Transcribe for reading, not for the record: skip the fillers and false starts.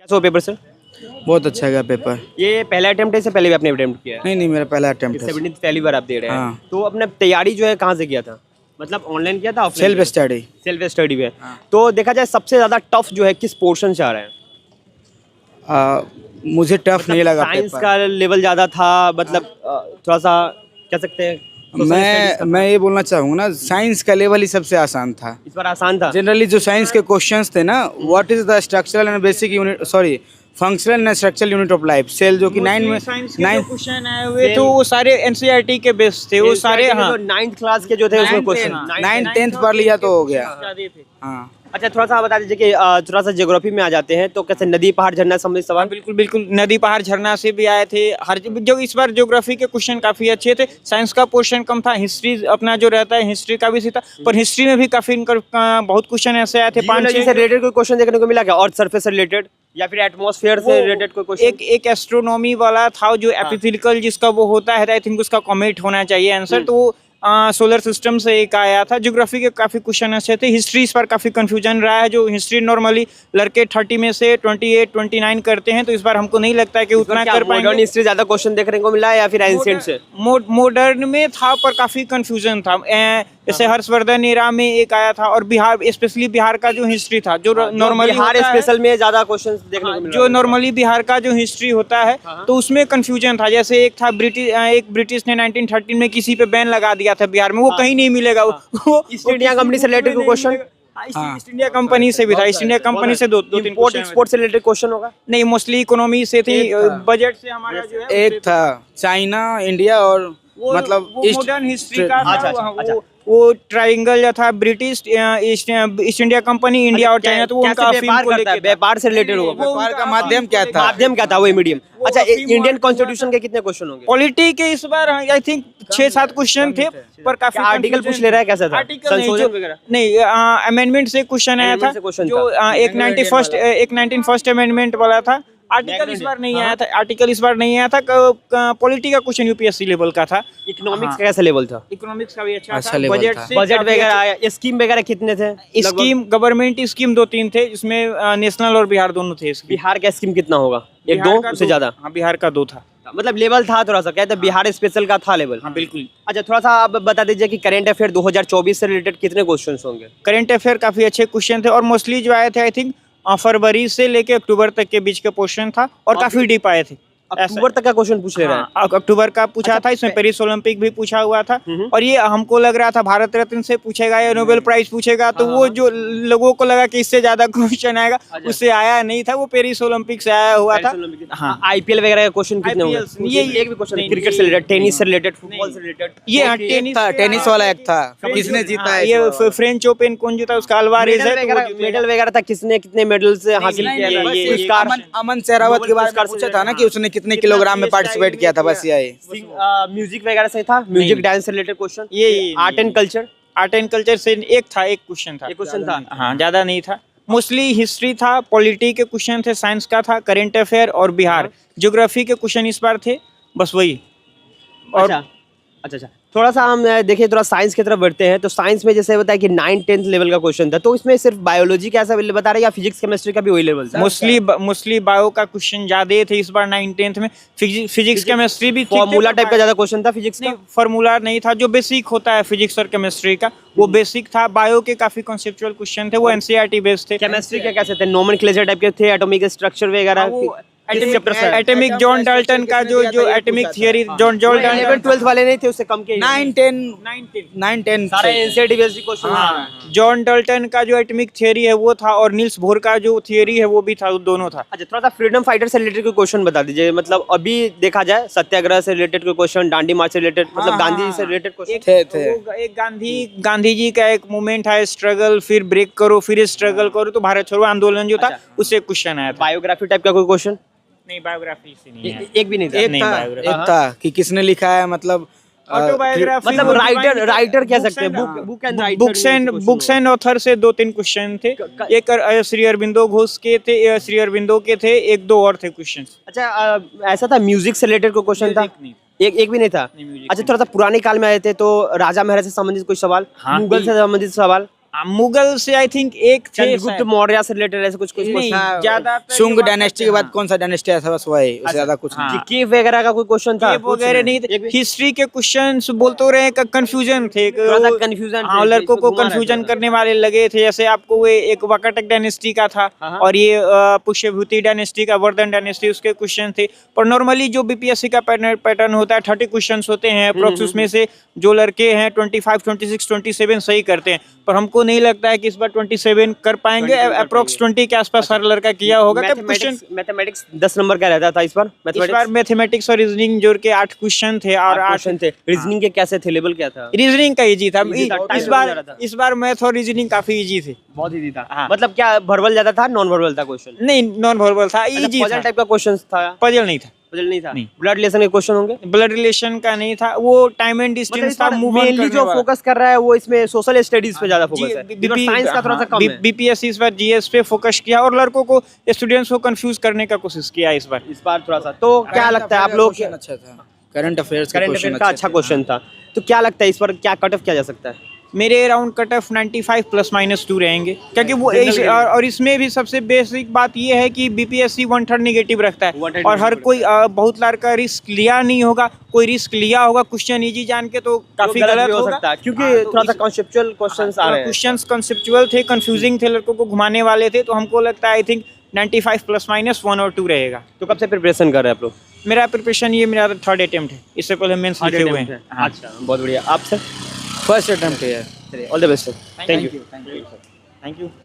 कैसा हो paper sir? बहुत अच्छा गया पेपर। ये पहला अटेम्प्ट है, इससे पहले भी आपने अटेम्प्ट किया है? नहीं नहीं, मेरा पहला अटेम्प्ट है। 17th पहली बार आप दे रहे हैं। हाँ। तो अपने तैयारी जो है कहाँ से किया था? मतलब ऑनलाइन किया था, सेल्फ स्टडी। सेल्फ स्टडी में? तो देखा जाए सबसे ज्यादा टफ जो है किस पोर्शन से आ रहा है? मुझे टफ नहीं लगा साइंस पेपर। का लेवल ज्यादा था, मतलब थोड़ा सा कह सकते हैं मैं ये बोलना चाहूँगा ना, साइंस का लेवल ही सबसे आसान था। इस बार आसान था। जनरली जो साइंस के क्वेश्चंस थे ना, what is the structural and basic unit, sorry functional and structural unit of life, cell, जो कि 9 में क्वेश्चन आए हुए तो वो सारे एनसीईआरटी के बेस थे, वो सारे। हाँ, 9th क्लास के जो थे उसमें क्वेश्चन 9 10th पढ़ लिया तो हो गया। हाँ। अच्छा, थोड़ा सा बता दीजिए कि थोड़ा सा ज्योग्राफी में आ जाते हैं, तो कैसे नदी पहाड़ झरना संबंधित सवाल? बिल्कुल बिल्कुल, नदी पहाड़ झरना से भी आए थे। हर जो इस बार ज्योग्राफी के क्वेश्चन काफी अच्छे थे। साइंस का पोर्शन कम था, हिस्ट्री अपना जो रहता है हिस्ट्री का भी था, पर हिस्ट्री में भी काफी बहुत क्वेश्चन ऐसे आए थे। 5-6 से रिलेटेड कोई क्वेश्चन देखने को मिला क्या? और सरफेस से रिलेटेड या फिर एटमॉस्फेयर से रिलेटेड कोई क्वेश्चन? एक एस्ट्रोनॉमी वाला था जो एपिफिजिकल जिसका वो होता है, आई थिंक उसका कॉमेट होना चाहिए आंसर। तो सोलर सिस्टम से एक आया था। ज्योग्राफी के काफी क्वेश्चन अच्छे थे। हिस्ट्री इस पर काफी कंफ्यूजन रहा है। जो हिस्ट्री नॉर्मली लड़के 30 में से 28 29 करते हैं, तो इस बार हमको नहीं लगता है कि उतना कर पाएंगे। मॉडर्न हिस्ट्री ज्यादा क्वेश्चन देखने को मिला है या फिर एंशिएंट से? मॉडर्न में था पर काफी कंफ्यूजन था। जैसे हर्षवर्धन एरा में एक आया था, और बिहार, स्पेशली बिहार का जो हिस्ट्री था, जो नॉर्मली बिहार स्पेशल में ज्यादा क्वेश्चन देखने को मिला। जो नॉर्मली बिहार का जो हिस्ट्री होता है, तो उसमें कंफ्यूजन था। जैसे एक था एक ब्रिटिश ने 1913 में किसी पे बैन लगा दिया था बिहार में, वो कहीं नहीं मिलेगा। वो ईस्ट इंडिया कंपनी से related question? East India company से भी था। ईस्ट इंडिया कंपनी से दो तीन इंपोर्ट एक्सपोर्ट से रिलेटेड क्वेश्चन होगा? नहीं, मोस्टली इकोनॉमी से थी, बजट से हमारा जो है। एक था चाइना, इंडिया और मतलब वो ईस्ट। मॉडर्न हिस्ट्री का था। अच्छा। वो ट्रायंगल जो था, British, east India company, India और चाइना, तो वो उनका अफीम को लेकर व्यापार से रिलेटेड होगा। व्यापार का माध्यम क्या था? माध्यम क्या था? वो मीडियम। अच्छा, इंडियन कॉन्स्टिट्यूशन के कितने क्वेश्चन होंगे? पॉलिटी के इस बार आई थिंक 6-7 क्वेश्चन थे, पर काफी आर्टिकल पूछ ले रहा है, कैसा था? संशोधन वगैरह नहीं, अमेंडमेंट से क्वेश्चन आया था, जो एक 91st अमेंडमेंट वाला था। आर्टिकल इस बार नहीं आया था। आर्टिकल इस बार नहीं आया था। पॉलिटी का क्वेश्चन यूपीएससी लेवल का था। इकोनॉमिक्स का कैसा लेवल था? इकोनॉमिक्स का भी अच्छा अच्छा था। लेवल बजट था। से बजट काफी वगैरह आया, स्कीम वगैरह कितने थे? स्कीम, गवर्नमेंट स्कीम 2-3 थे, जिसमें नेशनल और बिहार दोनों थे। बिहार का स्कीम कितना होगा? एक बिहार दो का उससे ज्यादा? हाँ, बिहार का 2 था। मतलब लेवल था थोड़ा सा, कहते हैं बिहार स्पेशल का था लेवल। हाँ बिल्कुल। अच्छा, थोड़ा सा आप बता दीजिए कि करंट अफेयर 2024 से रिलेटेड कितने क्वेश्चंस होंगे? करंट अफेयर काफी अच्छे क्वेश्चन थे, और मोस्टली जो आए थे आई थिंक फरवरी से लेके अक्टूबर तक के बीच के क्वेश्चन था, और काफी डीप आए थे। अक्टूबर तक का क्वेश्चन पूछ ले रहा है? हाँ, अक्टूबर का पूछा था। इसमें पेरिस ओलंपिक भी पूछा हुआ था, और ये हमको लग रहा था भारत रत्न से पूछेगा या नोबेल प्राइज पूछेगा, तो वो जो लोगों को लगा कि इससे ज्यादा क्वेश्चन आएगा, उससे आया नहीं था। वो पेरिस ओलंपिक से आया हुआ था। हाँ, आईपीएल वगैरह का क्वेश्चन कितने होंगे? ये एक भी क्वेश्चन? क्रिकेट से रिलेटेड, टेनिस से रिलेटेड, फुटबॉल से रिलेटेड? ये टेनिस वाला एक था, किसने जीता है? ये फ्रेंच ओपन कौन जीता? उसका अल्वारेज है। मेडल वगैरह था, किसने कितने मेडल्स हासिल किए? अमन सहरावत के बारे में पूछा था ना कि उसने कितने किलोग्राम में पार्टिसिपेट किया था, बस यही। म्यूजिक वगैरह से था? म्यूजिक डांस से रिलेटेड क्वेश्चन? ये art and culture? Art and culture से एक क्वेश्चन था। एक क्वेश्चन था? हाँ, ज्यादा नहीं था। मोस्टली हिस्ट्री था, पॉलिटी के क्वेश्चन थे, साइंस का था, करंट अफेयर और बिहार। ज्योग्राफी के क्वेश्चन इस बार थे, बस वही। और अच्छा, थोड़ा सा हम देखिए, थोड़ा साइंस की तरफ बढ़ते हैं। तो साइंस में जैसे बताया कि 9th-10th लेवल का क्वेश्चन था, तो इसमें सिर्फ बायोलॉजी का ऐसा बता रहे हैं या फिजिक्स केमिस्ट्री का भी वही लेवल था? मोस्टली बायो का क्वेश्चन ज्यादा थे इस बार 9th-10th में। फिजिक्स केमिस्ट्री भी फॉर्मूला टाइप का ज्यादा क्वेश्चन था फिजिक्स का? फॉर्मूला नहीं था, जो बेसिक होता है फिजिक्स और केमिस्ट्री का, वो बेसिक था। बायो के काफी कॉन्सेप्चुअल क्वेश्चन थे, वो एनसीईआरटी बेस्ड थे। केमिस्ट्री के कैसे थे? नोमेनक्लेचर टाइप के थे, एटॉमिक स्ट्रक्चर वगैरह? एटॉमिक जॉन डाल्टन का जो एटॉमिक थियरी, जॉन 11th-12th वाले नहीं थे, उससे कम के? 9 10 सारे NCERT based question. John Dalton का जो एटॉमिक थियरी है वो था, और नील्स बोर का जो थियरी है वो भी था, दोनों था। अच्छा, थोड़ा सा फ्रीडम फाइटर से रिलेटेड कोई क्वेश्चन बता दीजिए। मतलब अभी देखा जाए सत्याग्रह से रिलेटेड कोई क्वेश्चन, दांडी मार्च से रिलेटेड, मतलब गांधी जी से रिलेटेड क्वेश्चन थे। एक गांधी जी का एक मूवमेंट है, स्ट्रगल, फिर ब्रेक करो, फिर स्ट्रगल करो, तो भारत छोड़ो आंदोलन जो था, उससे क्वेश्चन आया था। बायोग्राफी टाइप का कोई क्वेश्चन? नहीं, बायोग्राफी से नहीं है। एक भी नहीं था? एक था कि किसने लिखा है, मतलब ऑटोबायोग्राफी, मतलब राइटर कह सकते हैं, बुक्स एंड ऑथर से 2-3 क्वेश्चन थे। एक श्री अरबिंदो घोष के थे, श्री अरबिंदो के थे, 1-2 और थे क्वेश्चन। अच्छा, ऐसा था म्यूजिक से रिलेटेड कोई क्वेश्चन था? एक भी नहीं था? अच्छा, थोड़ा सा पुराने काल में आए थे, तो राजा महाराज से संबंधित कोई सवाल, मुगल से संबंधित सवाल? मुगल से आई थिंक एक थे चंद्रगुप्त मौर्य से रिलेटेड ऐसे कुछ कुछ नहीं, क्वेश्चन ज्यादातर शुंग ये डायनेस्टी के बाद कौन सा डायनेस्टी आया था बस वही उससे ज्यादा कुछ नहीं। हाँ। केव वगैरह का कोई क्वेश्चन था ये वगैरह नहीं थे हिस्ट्री के क्वेश्चंस बोल तो रहे कंफ्यूजन थे थोड़ा सा confusion हाँ थे, लड़कों को इसमें घुमा कंफ्यूजन रहता था। करने वाले लगे थे जैसे आपको वो एक वाकाटक डायनेस्टी का था हाँ। और ये पुष्यभूति डायनेस्टी का वर्धन डायनेस्टी उसके क्वेश्चन थे पर नॉर्मली जो बीपीएससी का पैटर्न होता है 30 क्वेश्चंस होते हैं अप्रोक्स उसमें से जो लड़के हैं 25 26 27 सही करते हैं पर हमको नहीं लगता है कि इस बार 27 कर पाएंगे 22 कर अप्रोक्स 20 के आसपास हर लड़का किया होगा क्योंकि क्वेश्चन मैथमेटिक्स 10 नंबर का रहता था इस बार इस बार मैथमेटिक्स और रीजनिंग जोड़ के 8 क्वेश्चन थे और 8 क्वेश्चन थे रीजनिंग के कैसे थे लेवल क्या था रीजनिंग का इजी था Easy था, time इस बहुत बार ज्यादा था। इस बार मैथ और रीजनिंग काफी इजी थे बहुत इजी था हाँ। मतलब क्या वर्बल ज्यादा था नॉन वर्बल था क्वेश्चन नहीं नॉन वर्बल था इजी पजल था टाइप का क्वेश्चन था पजल नहीं था पजल नहीं था नहीं। ब्लड रिलेशन के क्वेश्चन होंगे ब्लड रिलेशन का नहीं था वो टाइम एंड डिस्टेंस था मूव ऑन मेनली जो फोकस कर रहा है वो इसमें सोशल स्टडीज पे ज्यादा फोकस है साइंस का थोड़ा सा कम है बीपीएससी इस बार जीएस पे फोकस किया और लड़कों को स्टूडेंट्स को कंफ्यूज करने का कोशिश किया इस बार इस बार थोड़ा सा तो क्या लगता है आप लोग अच्छा था करंट अफेयर्स करंट अफेयर का अच्छा क्वेश्चन था तो क्या लगता है इस पर क्या कट ऑफ किया जा सकता है मेरे अराउंड कट ऑफ 95 ±2 रहेंगे क्योंकि वो और इसमें भी सबसे बेसिक बात ये है कि बीपीएससी 1/3 नेगेटिव रखता है 1/3 और हर कोई बहुत लड़का रिस्क लिया नहीं होगा कोई रिस्क लिया होगा क्वेश्चन इजी जान के तो काफी गलत भी हो होगा सकता है क्योंकि थोड़ा सा कॉन्सेप्चुअल क्वेश्चंस आ रहे हैं क्वेश्चंस कॉन्सेप्चुअल थे कंफ्यूजिंग थे लड़कों को घुमाने वाले थे तो हमको लगता है आई थिंक 95 ±1 और 2 रहेगा तो कब से प्रिपरेशन कर रहे हैं आप लोग मेरा प्रिपरेशन ये मेरा 3rd अटेम्प्ट है इससे पहले मेंस लिखे हुए हैं अच्छा बहुत बढ़िया आप सर फर्स्ट अटेम्प्ट है all the best sir thank you thank you